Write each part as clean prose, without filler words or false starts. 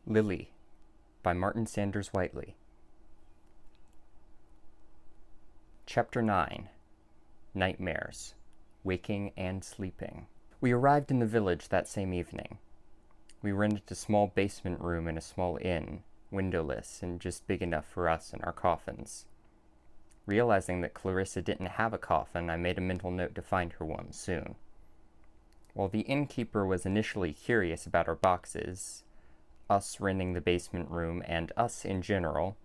Lili by Martin Sanders Whiteley. Chapter 9. Nightmares, Waking and Sleeping. We arrived in the village that same evening. We rented a small basement room in a small inn, windowless and just big enough for us and our coffins. Realizing that Clarissa didn't have a coffin, I made a mental note to find her one soon. While the innkeeper was initially curious about our boxes, us renting the basement room, and us in general,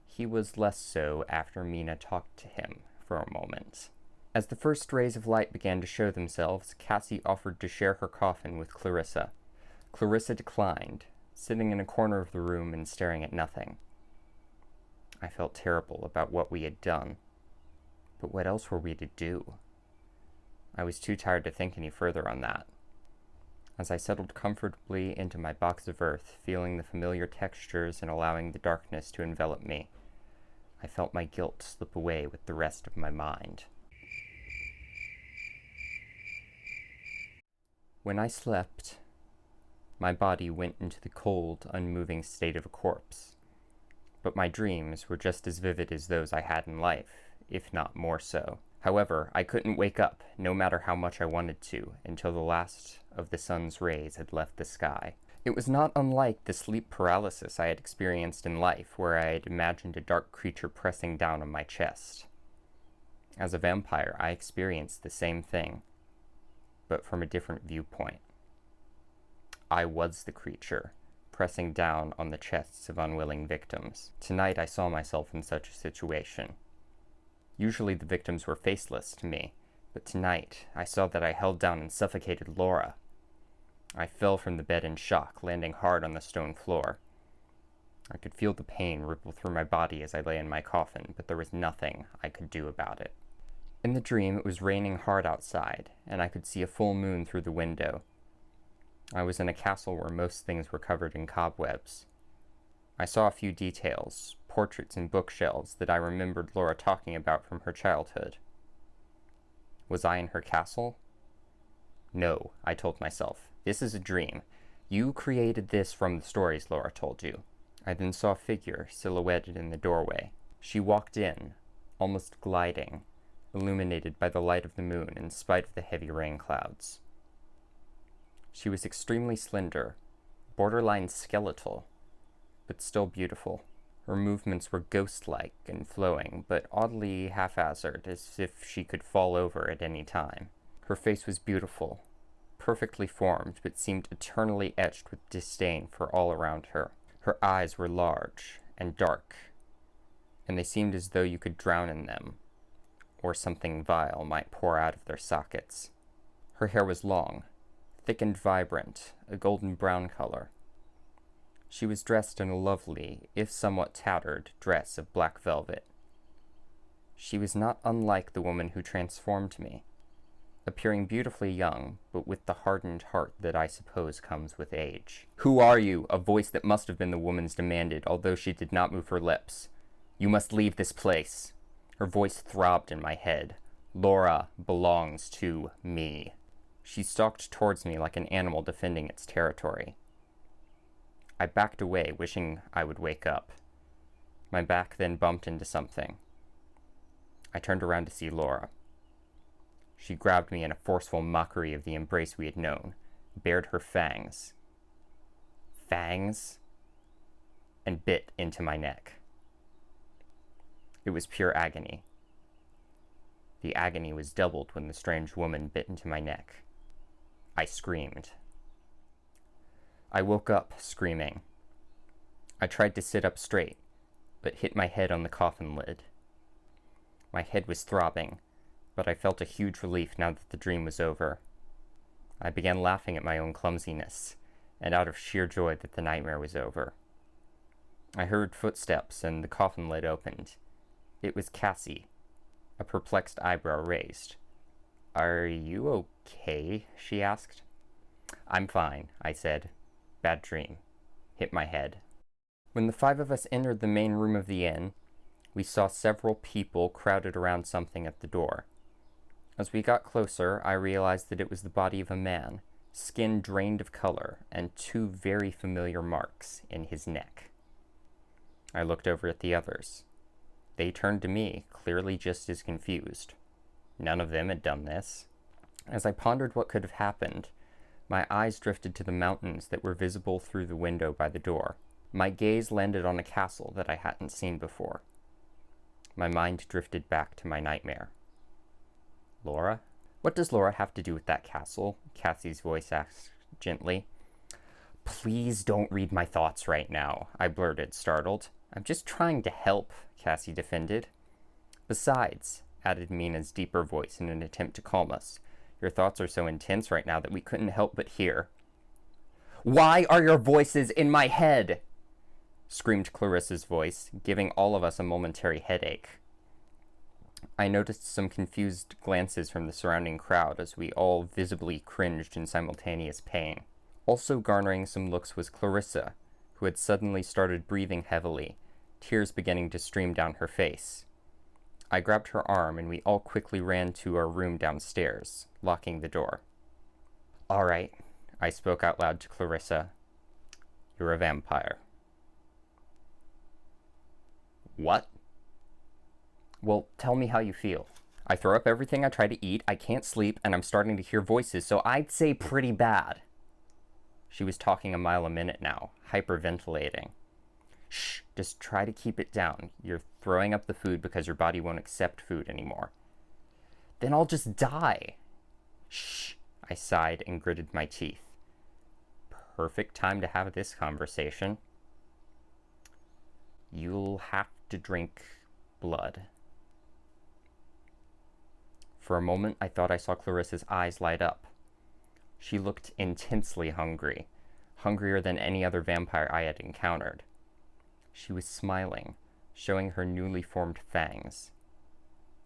he was less so after Mina talked to him for a moment. As the first rays of light began to show themselves, Cassie offered to share her coffin with Clarissa. Clarissa declined, sitting in a corner of the room and staring at nothing. I felt terrible about what we had done, but what else were we to do? I was too tired to think any further on that. As I settled comfortably into my box of earth, feeling the familiar textures and allowing the darkness to envelop me, I felt my guilt slip away with the rest of my mind. When I slept, my body went into the cold, unmoving state of a corpse. But my dreams were just as vivid as those I had in life, if not more so. However, I couldn't wake up, no matter how much I wanted to, until the last of the sun's rays had left the sky. It was not unlike the sleep paralysis I had experienced in life, where I had imagined a dark creature pressing down on my chest. As a vampire, I experienced the same thing, but from a different viewpoint. I was the creature, pressing down on the chests of unwilling victims. Tonight I saw myself in such a situation. Usually the victims were faceless to me, but tonight I saw that I held down and suffocated Laura. I fell from the bed in shock, landing hard on the stone floor. I could feel the pain ripple through my body as I lay in my coffin, but there was nothing I could do about it. In the dream, it was raining hard outside, and I could see a full moon through the window. I was in a castle where most things were covered in cobwebs. I saw a few details, portraits and bookshelves that I remembered Laura talking about from her childhood. Was I in her castle? No, I told myself. This is a dream. You created this from the stories Laura told you. I then saw a figure silhouetted in the doorway. She walked in, almost gliding, illuminated by the light of the moon in spite of the heavy rain clouds. She was extremely slender, borderline skeletal, but still beautiful. Her movements were ghost-like and flowing, but oddly haphazard, as if she could fall over at any time. Her face was beautiful, perfectly formed, but seemed eternally etched with disdain for all around her. Her eyes were large and dark, and they seemed as though you could drown in them, or something vile might pour out of their sockets. Her hair was long, thick and vibrant, a golden brown color. She was dressed in a lovely, if somewhat tattered, dress of black velvet. She was not unlike the woman who transformed me, appearing beautifully young, but with the hardened heart that I suppose comes with age. "Who are you?" A voice that must have been the woman's demanded, although she did not move her lips. "You must leave this place." Her voice throbbed in my head. "Laura belongs to me." She stalked towards me like an animal defending its territory. I backed away, wishing I would wake up. My back then bumped into something. I turned around to see Laura. She grabbed me in a forceful mockery of the embrace we had known, bared her fangs, and bit into my neck. It was pure agony. The agony was doubled when the strange woman bit into my neck. I screamed. I woke up screaming. I tried to sit up straight, but hit my head on the coffin lid. My head was throbbing, but I felt a huge relief now that the dream was over. I began laughing at my own clumsiness, and out of sheer joy that the nightmare was over. I heard footsteps, and the coffin lid opened. It was Cassie, a perplexed eyebrow raised. "Are you okay?" she asked. "I'm fine," I said. "Bad dream. Hit my head." When the five of us entered the main room of the inn, we saw several people crowded around something at the door. As we got closer, I realized that it was the body of a man, skin drained of color, and 2 very familiar marks in his neck. I looked over at the others. They turned to me, clearly just as confused. None of them had done this. As I pondered what could have happened, my eyes drifted to the mountains that were visible through the window by the door. My gaze landed on a castle that I hadn't seen before. My mind drifted back to my nightmare. Laura? What does Laura have to do with that castle? Cassie's voice asked gently. Please don't read my thoughts right now, I blurted, startled. I'm just trying to help, Cassie defended. Besides, added Mina's deeper voice in an attempt to calm us, your thoughts are so intense right now that we couldn't help but hear. Why are your voices in my head? Screamed Clarissa's voice, giving all of us a momentary headache. I noticed some confused glances from the surrounding crowd as we all visibly cringed in simultaneous pain. Also garnering some looks was Clarissa, who had suddenly started breathing heavily, tears beginning to stream down her face. I grabbed her arm and we all quickly ran to our room downstairs, locking the door. All right, I spoke out loud to Clarissa. You're a vampire. What? Well, tell me how you feel. I throw up everything I try to eat, I can't sleep, and I'm starting to hear voices, so I'd say pretty bad. She was talking a mile a minute now, hyperventilating. Shh, just try to keep it down. You're throwing up the food because your body won't accept food anymore. Then I'll just die. Shh, I sighed and gritted my teeth. Perfect time to have this conversation. You'll have to drink blood. For a moment, I thought I saw Clarissa's eyes light up. She looked intensely hungry, hungrier than any other vampire I had encountered. She was smiling, showing her newly formed fangs.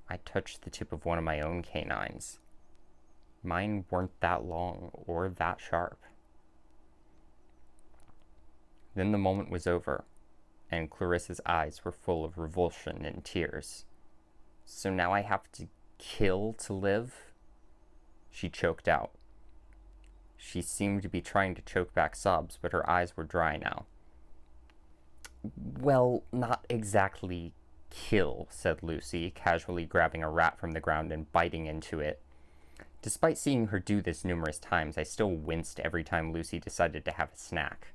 I touched the tip of one of my own canines. Mine weren't that long or that sharp. Then the moment was over, and Clarissa's eyes were full of revulsion and tears. So now I have to kill to live? She choked out. She seemed to be trying to choke back sobs, but her eyes were dry now. Well, not exactly kill, said Lucy, casually grabbing a rat from the ground and biting into it. Despite seeing her do this numerous times, I still winced every time Lucy decided to have a snack.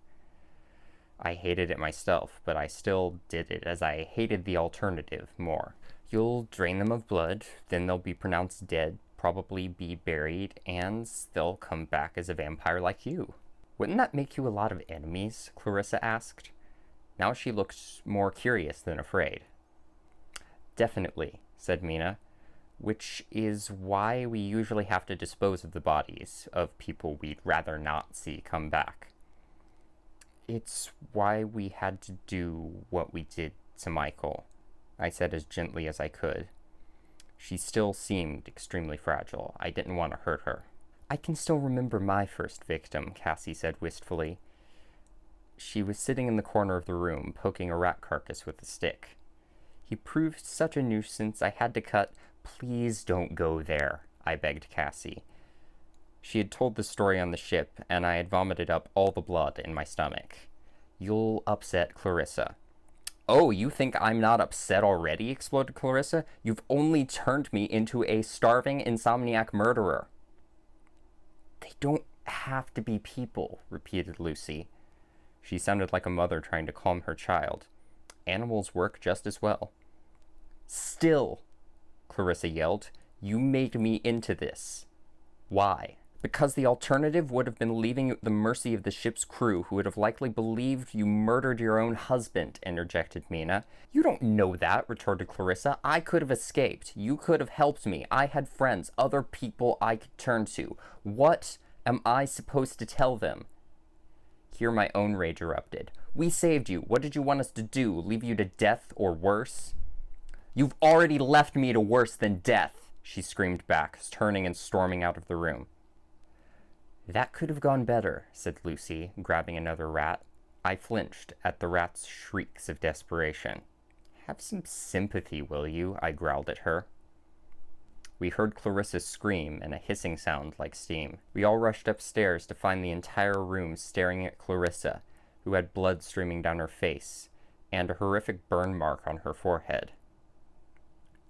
I hated it myself, but I still did it, as I hated the alternative more. You'll drain them of blood, then they'll be pronounced dead, probably be buried, and they'll come back as a vampire like you. Wouldn't that make you a lot of enemies? Clarissa asked. Now she looked more curious than afraid. Definitely, said Mina, which is why we usually have to dispose of the bodies of people we'd rather not see come back. It's why we had to do what we did to Michael, I said as gently as I could. She still seemed extremely fragile. I didn't want to hurt her. I can still remember my first victim, Cassie said wistfully. She was sitting in the corner of the room, poking a rat carcass with a stick. He proved such a nuisance I had to cut. Please don't go there, I begged Cassie. She had told the story on the ship, and I had vomited up all the blood in my stomach. You'll upset Clarissa. Oh, you think I'm not upset already? Exploded Clarissa. You've only turned me into a starving insomniac murderer. They don't have to be people, repeated Lucy. She sounded like a mother trying to calm her child. Animals work just as well. Still, Clarissa yelled, you made me into this. Why? Because the alternative would have been leaving you at the mercy of the ship's crew, who would have likely believed you murdered your own husband, interjected Mina. You don't know that, retorted Clarissa. I could have escaped. You could have helped me. I had friends, other people I could turn to. What am I supposed to tell them? Here my own rage erupted. We saved you. What did you want us to do? Leave you to death or worse? You've already left me to worse than death, she screamed back, turning and storming out of the room. That could have gone better, said Lucy, grabbing another rat. I flinched at the rat's shrieks of desperation. Have some sympathy, will you? I growled at her. We heard Clarissa scream and a hissing sound like steam. We all rushed upstairs to find the entire room staring at Clarissa, who had blood streaming down her face, and a horrific burn mark on her forehead.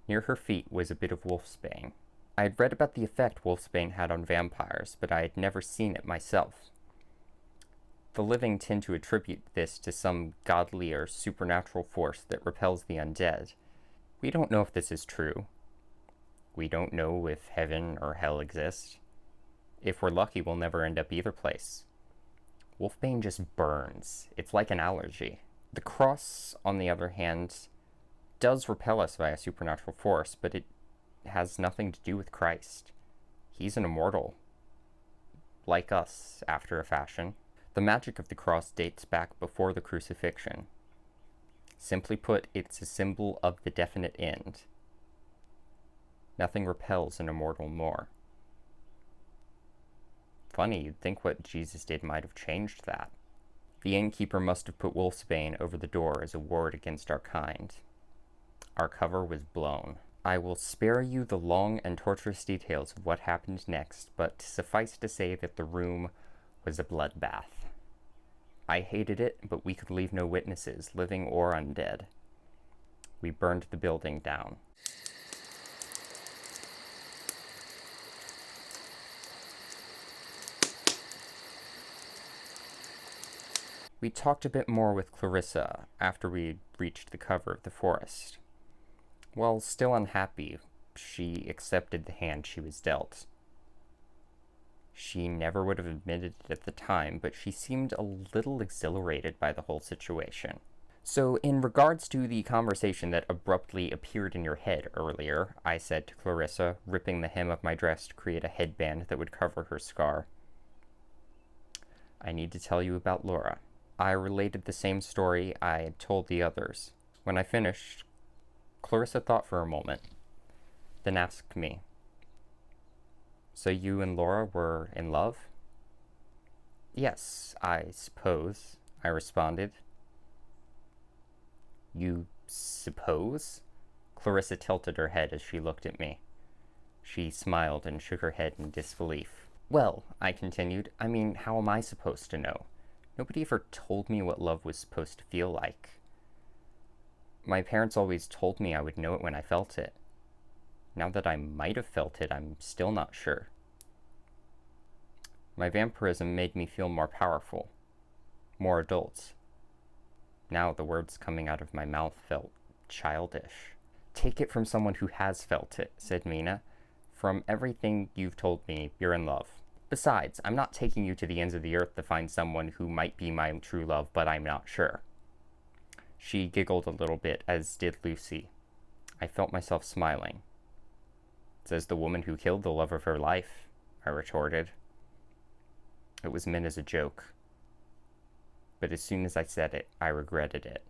Near her feet was a bit of wolfsbane. I had read about the effect wolfsbane had on vampires, but I had never seen it myself. The living tend to attribute this to some godly or supernatural force that repels the undead. We don't know if this is true. We don't know if heaven or hell exist. If we're lucky, we'll never end up either place. Wolfbane just burns. It's like an allergy. The cross, on the other hand, does repel us by a supernatural force, but it has nothing to do with Christ. He's an immortal. Like us, after a fashion. The magic of the cross dates back before the crucifixion. Simply put, it's a symbol of the definite end. Nothing repels an immortal more. Funny, you'd think what Jesus did might have changed that. The innkeeper must have put wolfsbane over the door as a ward against our kind. Our cover was blown. I will spare you the long and torturous details of what happened next, but suffice to say that the room was a bloodbath. I hated it, but we could leave no witnesses, living or undead. We burned the building down. We talked a bit more with Clarissa after we reached the cover of the forest. While still unhappy, she accepted the hand she was dealt. She never would have admitted it at the time, but she seemed a little exhilarated by the whole situation. So, in regards to the conversation that abruptly appeared in your head earlier, I said to Clarissa, ripping the hem of my dress to create a headband that would cover her scar, I need to tell you about Laura. I related the same story I had told the others. When I finished, Clarissa thought for a moment, then asked me, "So you and Laura were in love?" "Yes, I suppose," I responded. "You suppose?" Clarissa tilted her head as she looked at me. She smiled and shook her head in disbelief. "Well," I continued, "I mean, how am I supposed to know? Nobody ever told me what love was supposed to feel like. My parents always told me I would know it when I felt it. Now that I might have felt it, I'm still not sure. My vampirism made me feel more powerful, more adult. Now the words coming out of my mouth felt childish. Take it from someone who has felt it," said Mina. "From everything you've told me, you're in love. Besides, I'm not taking you to the ends of the earth to find someone who might be my true love, but I'm not sure." She giggled a little bit, as did Lucy. I felt myself smiling. "Says the woman who killed the love of her life," I retorted. It was meant as a joke. But as soon as I said it, I regretted it.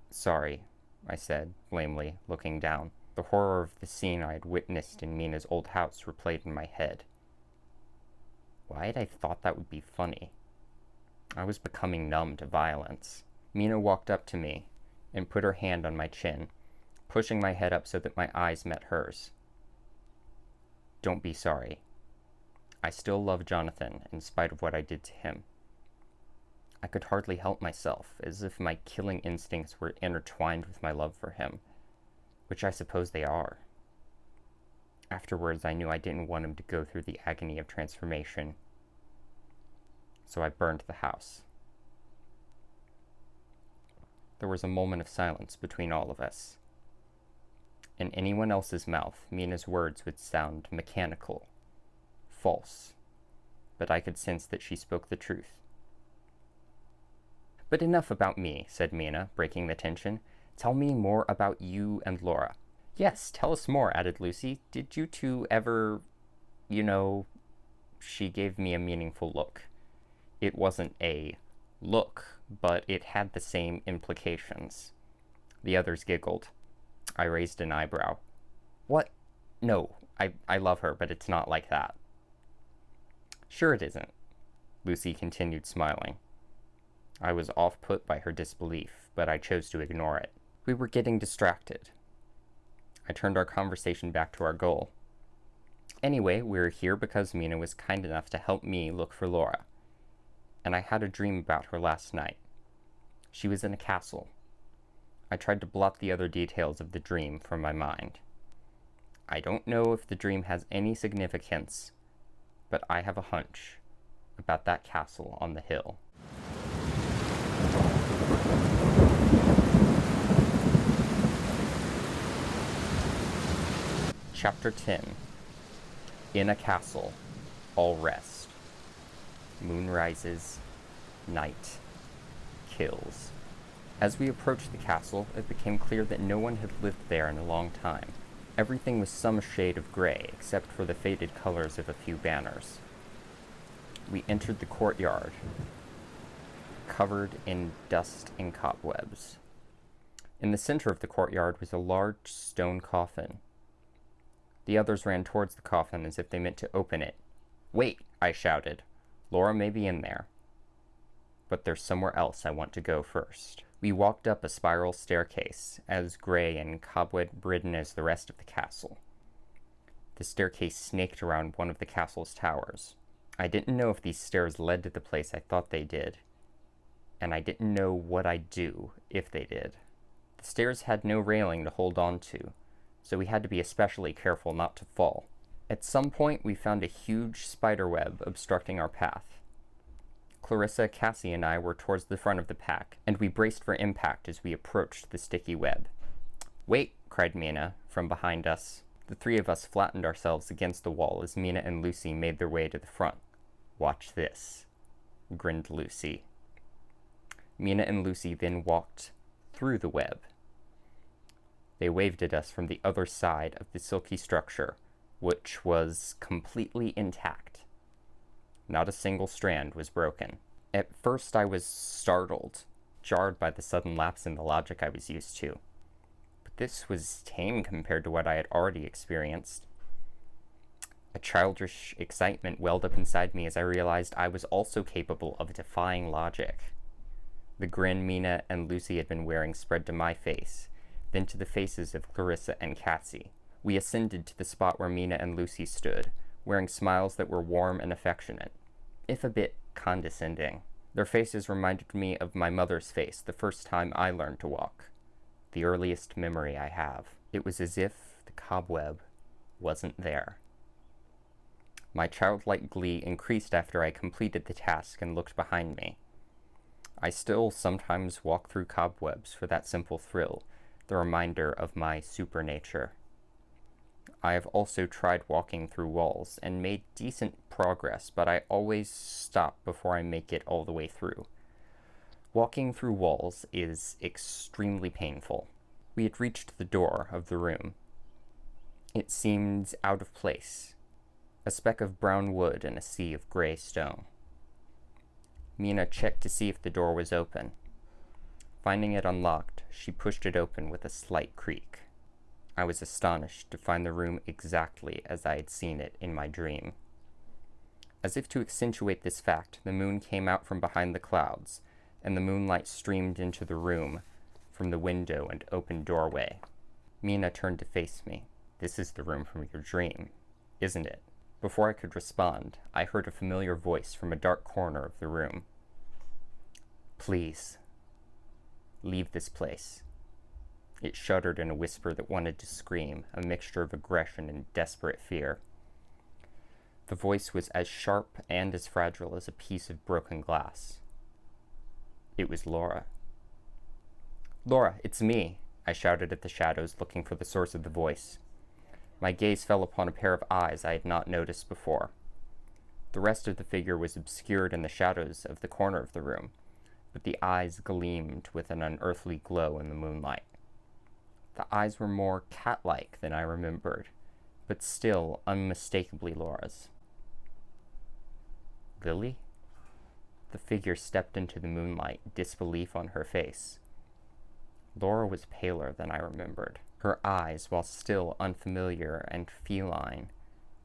"Sorry," I said, lamely, looking down. The horror of the scene I had witnessed in Mina's old house replayed in my head. Why had I thought that would be funny? I was becoming numb to violence. Mina walked up to me and put her hand on my chin, pushing my head up so that my eyes met hers. "Don't be sorry. I still love Jonathan in spite of what I did to him." I could hardly help myself, as if my killing instincts were intertwined with my love for him, which I suppose they are. Afterwards, I knew I didn't want him to go through the agony of transformation, so I burned the house. There was a moment of silence between all of us. In anyone else's mouth, Mina's words would sound mechanical, false, but I could sense that she spoke the truth. "But enough about me," said Mina, breaking the tension. "Tell me more about you and Laura." "Yes, tell us more," added Lucy. "Did you two ever, She gave me a meaningful look. It wasn't a look, but it had the same implications. The others giggled. I raised an eyebrow. "What? No, I love her, but it's not like that." "Sure it isn't," Lucy continued, smiling. I was off-put by her disbelief, but I chose to ignore it. We were getting distracted. I turned our conversation back to our goal. Anyway, we were here because Mina was kind enough to help me look for Laura. And I had a dream about her last night. She was in a castle. I tried to blot the other details of the dream from my mind. I don't know if the dream has any significance, but I have a hunch about that castle on the hill. Chapter 10. In a castle, all rest. Moon rises, night kills. As we approached the castle, it became clear that no one had lived there in a long time. Everything was some shade of gray, except for the faded colors of a few banners. We entered the courtyard, covered in dust and cobwebs. In the center of the courtyard was a large stone coffin. The others ran towards the coffin as if they meant to open it. "Wait," I shouted. "Laura may be in there. But there's somewhere else I want to go first." We walked up a spiral staircase, as gray and cobweb-ridden as the rest of the castle. The staircase snaked around one of the castle's towers. I didn't know if these stairs led to the place I thought they did, and I didn't know what I'd do if they did. The stairs had no railing to hold on to, so we had to be especially careful not to fall. At some point, we found a huge spiderweb obstructing our path. Clarissa, Cassie, and I were towards the front of the pack, and we braced for impact as we approached the sticky web. "Wait!" cried Mina from behind us. The three of us flattened ourselves against the wall as Mina and Lucy made their way to the front. "Watch this," grinned Lucy. Mina and Lucy then walked through the web. They waved at us from the other side of the silky structure, which was completely intact. Not a single strand was broken. At first I was startled, jarred by the sudden lapse in the logic I was used to. But this was tame compared to what I had already experienced. A childish excitement welled up inside me as I realized I was also capable of defying logic. The grin Mina and Lucy had been wearing spread to my face, then to the faces of Clarissa and Cassie. We ascended to the spot where Mina and Lucy stood, wearing smiles that were warm and affectionate, if a bit condescending. Their faces reminded me of my mother's face the first time I learned to walk, the earliest memory I have. It was as if the cobweb wasn't there. My childlike glee increased after I completed the task and looked behind me. I still sometimes walk through cobwebs for that simple thrill, the reminder of my supernature. I have also tried walking through walls and made decent progress, but I always stop before I make it all the way through. Walking through walls is extremely painful. We had reached the door of the room. It seemed out of place, a speck of brown wood in a sea of gray stone. Mina checked to see if the door was open. Finding it unlocked, she pushed it open with a slight creak. I was astonished to find the room exactly as I had seen it in my dream. As if to accentuate this fact, the moon came out from behind the clouds, and the moonlight streamed into the room from the window and open doorway. Mina turned to face me. "This is the room from your dream, isn't it?" Before I could respond, I heard a familiar voice from a dark corner of the room. "Please, leave this place." It shuddered in a whisper that wanted to scream, a mixture of aggression and desperate fear. The voice was as sharp and as fragile as a piece of broken glass. It was Laura. "Laura, it's me," I shouted at the shadows, looking for the source of the voice. My gaze fell upon a pair of eyes I had not noticed before. The rest of the figure was obscured in the shadows of the corner of the room, but the eyes gleamed with an unearthly glow in the moonlight. The eyes were more cat-like than I remembered, but still unmistakably Laura's. "Lili?" The figure stepped into the moonlight, disbelief on her face. Laura was paler than I remembered. Her eyes, while still unfamiliar and feline,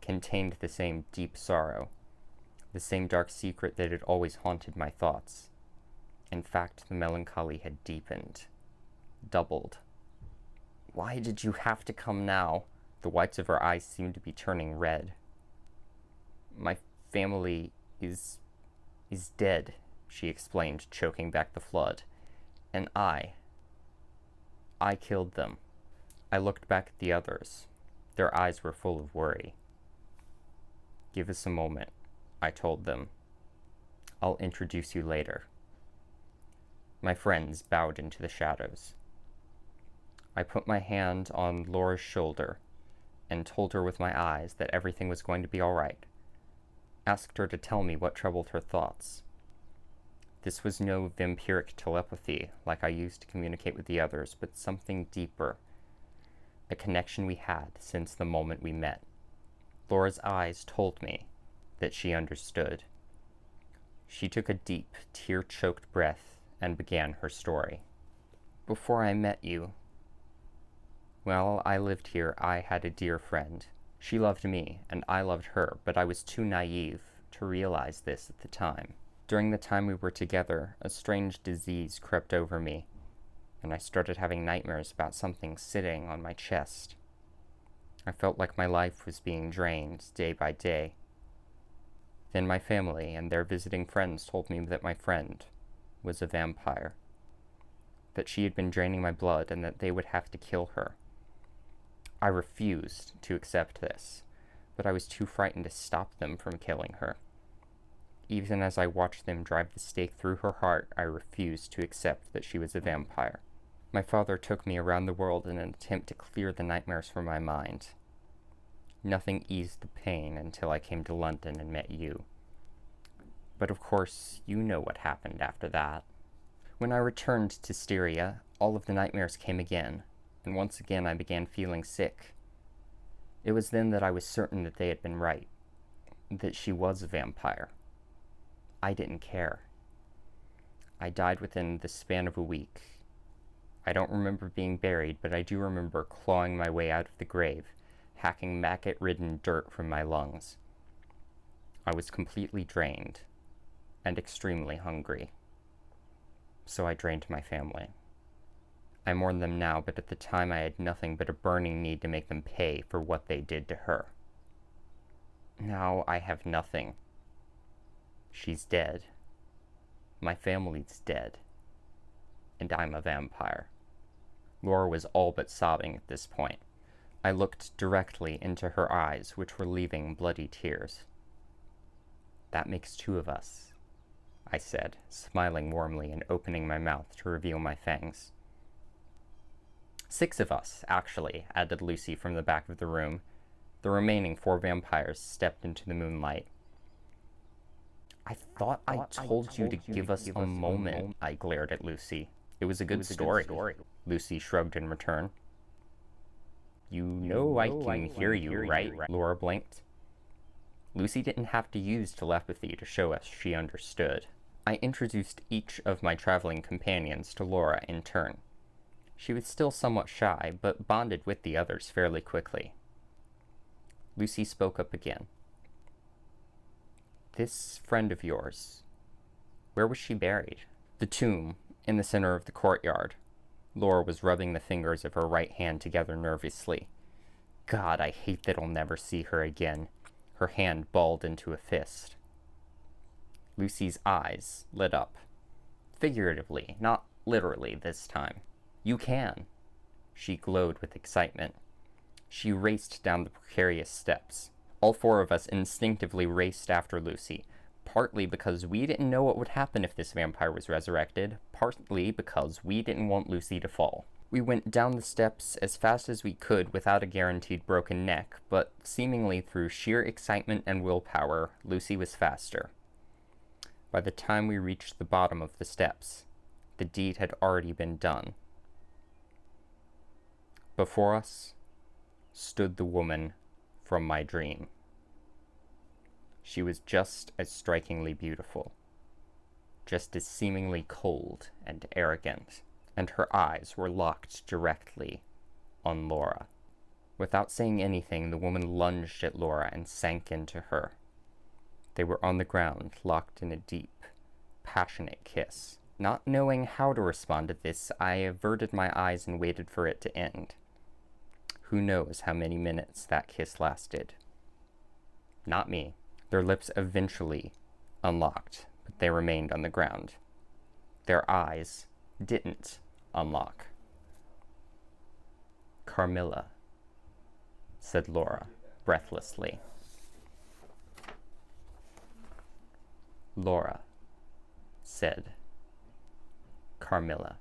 contained the same deep sorrow, the same dark secret that had always haunted my thoughts. In fact, the melancholy had deepened, doubled. Why did you have to come now? The whites of her eyes seemed to be turning red. My family is dead, she explained, choking back the flood. And I killed them. I looked back at the others. Their eyes were full of worry. Give us a moment, I told them. I'll introduce you later. My friends bowed into the shadows. I put my hand on Laura's shoulder and told her with my eyes that everything was going to be all right. Asked her to tell me what troubled her thoughts. This was no vampiric telepathy like I used to communicate with the others, but something deeper. A connection we had since the moment we met. Laura's eyes told me that she understood. She took a deep, tear-choked breath and began her story. Before I met you, while I lived here, I had a dear friend. She loved me, and I loved her, but I was too naive to realize this at the time. During the time we were together, a strange disease crept over me, and I started having nightmares about something sitting on my chest. I felt like my life was being drained day by day. Then my family and their visiting friends told me that my friend was a vampire, that she had been draining my blood and that they would have to kill her. I refused to accept this, but I was too frightened to stop them from killing her. Even as I watched them drive the stake through her heart, I refused to accept that she was a vampire. My father took me around the world in an attempt to clear the nightmares from my mind. Nothing eased the pain until I came to London and met you. But of course, you know what happened after that. When I returned to Styria, all of the nightmares came again, and once again I began feeling sick. It was then that I was certain that they had been right, that she was a vampire. I didn't care. I died within the span of a week. I don't remember being buried, but I do remember clawing my way out of the grave, hacking maggot-ridden dirt from my lungs. I was completely drained, and extremely hungry. So I drained my family. I mourn them now, but at the time I had nothing but a burning need to make them pay for what they did to her. Now I have nothing. She's dead. My family's dead. And I'm a vampire. Laura was all but sobbing at this point. I looked directly into her eyes, which were leaving bloody tears. That makes two of us, I said, smiling warmly and opening my mouth to reveal my fangs. 6 of us, actually, added Lucy from the back of the room. The remaining 4 vampires stepped into the moonlight. I thought I told you to give us a moment, I glared at Lucy. It was a good story. Lucy shrugged in return. You know I can hear you, right? Laura blinked. Lucy didn't have to use telepathy to show us she understood. I introduced each of my traveling companions to Laura in turn. She was still somewhat shy, but bonded with the others fairly quickly. Lucy spoke up again. This friend of yours, where was she buried? The tomb, in the center of the courtyard. Laura was rubbing the fingers of her right hand together nervously. God, I hate that I'll never see her again. Her hand balled into a fist. Lucy's eyes lit up. Figuratively, not literally this time. You can. She glowed with excitement. She raced down the precarious steps. All 4 of us instinctively raced after Lucy, partly because we didn't know what would happen if this vampire was resurrected, partly because we didn't want Lucy to fall. We went down the steps as fast as we could without a guaranteed broken neck, but seemingly through sheer excitement and willpower, Lucy was faster. By the time we reached the bottom of the steps, the deed had already been done. Before us stood the woman from my dream. She was just as strikingly beautiful, just as seemingly cold and arrogant, and her eyes were locked directly on Laura. Without saying anything, the woman lunged at Laura and sank into her. They were on the ground, locked in a deep, passionate kiss. Not knowing how to respond to this, I averted my eyes and waited for it to end. Who knows how many minutes that kiss lasted? Not me. Their lips eventually unlocked, but they remained on the ground. Their eyes didn't unlock. Carmilla, said Laura, breathlessly. Laura, said Carmilla.